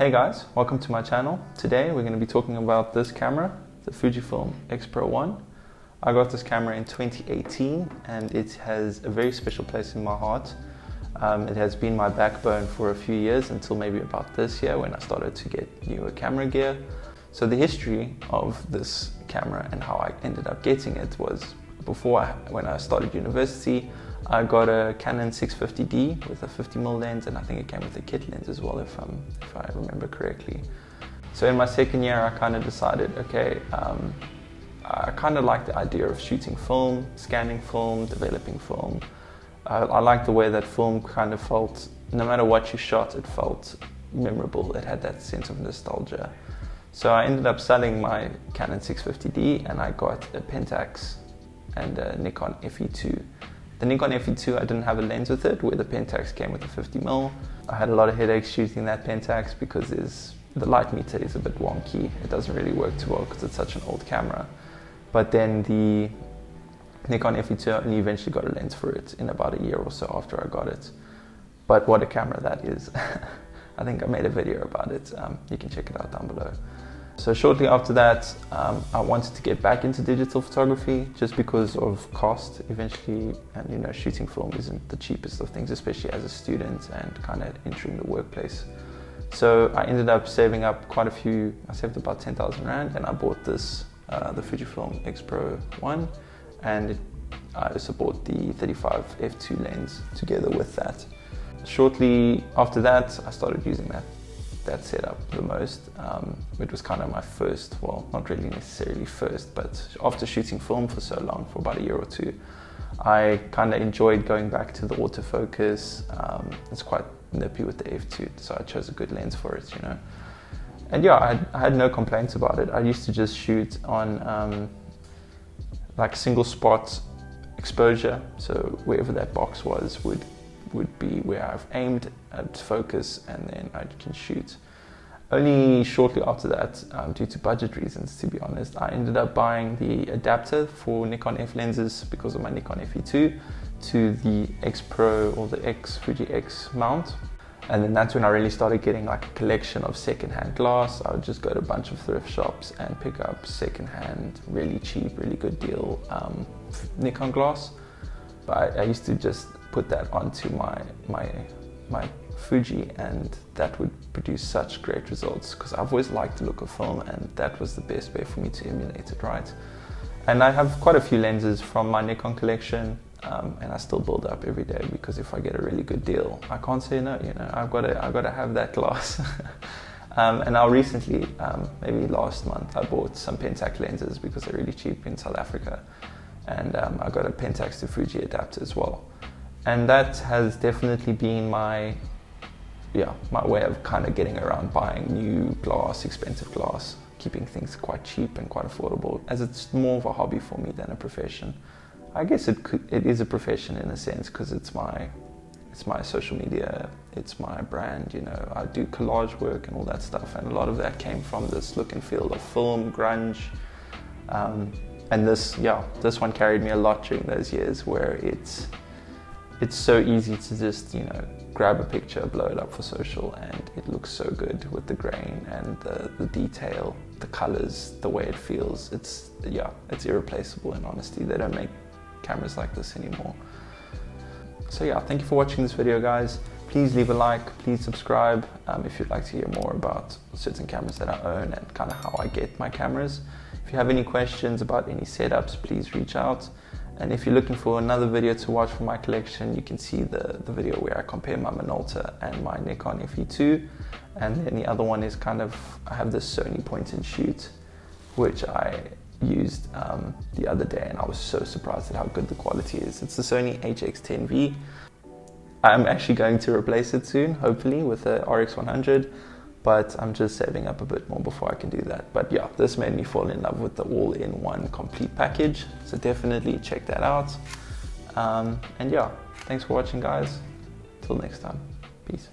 Hey guys, welcome to my channel. Today we're going to be talking about this camera, the Fujifilm X-pro 1. I got this camera in 2018 and it has a very special place in my heart. It has been my backbone for a few years until maybe about this year when I started to get newer camera gear. So the history of this camera and how I ended up getting it was when I started university. I got a Canon 650D with a 50mm lens, and I think it came with a kit lens as well, if I remember correctly. So in my second year, I kind of decided, okay, I kind of like the idea of shooting film, scanning film, developing film. I like the way that film kind of felt, no matter what you shot, it felt memorable. It had that sense of nostalgia. So I ended up selling my Canon 650D and I got a Pentax and a Nikon FE2. The Nikon FE2, I didn't have a lens with it, where the Pentax came with a 50mm. I had a lot of headaches shooting that Pentax because the light meter is a bit wonky. It doesn't really work too well because it's such an old camera. But then the Nikon FE2, I only eventually got a lens for it in about a year or so after I got it. But what a camera that is. I think I made a video about it. You can check it out down below. So shortly after that, I wanted to get back into digital photography just because of cost eventually. And you know, shooting film isn't the cheapest of things, especially as a student and kind of entering the workplace. So I ended up saving up quite a few. I saved about 10,000 Rand and I bought this, the Fujifilm X-pro 1. And I also bought the 35 f2 lens together with that. Shortly after that, I started using that setup the most. It was kind of my first, well, not really necessarily first, but after shooting film for so long, for about a year or two, I kind of enjoyed going back to the autofocus. It's quite nippy with the f2, so I chose a good lens for it, you know. And yeah, I had no complaints about it. I used to just shoot on like single spot exposure, so wherever that box was would be where I've aimed at focus and then I can shoot. Only shortly after that, due to budget reasons, to be honest, I ended up buying the adapter for Nikon F lenses because of my Nikon FE2 to the X Pro or the Fuji X mount. And then that's when I really started getting like a collection of secondhand glass. I would just go to a bunch of thrift shops and pick up secondhand, really cheap, really good deal Nikon glass. But I used to just put that onto my Fuji, and that would produce such great results because I've always liked the look of film, and that was the best way for me to emulate it, right? And I have quite a few lenses from my Nikon collection, and I still build up every day because if I get a really good deal, I can't say no. You know, I've got to have that glass. And now recently, maybe last month, I bought some Pentax lenses because they're really cheap in South Africa. And I got a Pentax to Fuji adapter as well. And that has definitely been my way of kind of getting around buying new glass, expensive glass, keeping things quite cheap and quite affordable, as it's more of a hobby for me than a profession. I guess it is a profession in a sense because it's my social media, it's my brand, you know. I do collage work and all that stuff, and a lot of that came from this look and feel of film, grunge. And this one carried me a lot during those years where it's so easy to just, you know, grab a picture, blow it up for social, and it looks so good with the grain and the detail, the colors, the way it feels. It's irreplaceable in honesty. They don't make cameras like this anymore. So yeah, thank you for watching this video, guys. Please leave a like, please subscribe if you'd like to hear more about certain cameras that I own and kind of how I get my cameras. If you have any questions about any setups, please reach out. And if you're looking for another video to watch from my collection, you can see the video where I compare my Minolta and my Nikon FE2. And then the other one is I have this Sony point and shoot, which I used the other day, and I was so surprised at how good the quality is. It's the Sony HX10V. I'm actually going to replace it soon, hopefully, with the RX100. But I'm just saving up a bit more before I can do that. But yeah, this made me fall in love with the all-in-one complete package. So definitely check that out. And yeah, thanks for watching, guys. Till next time, peace.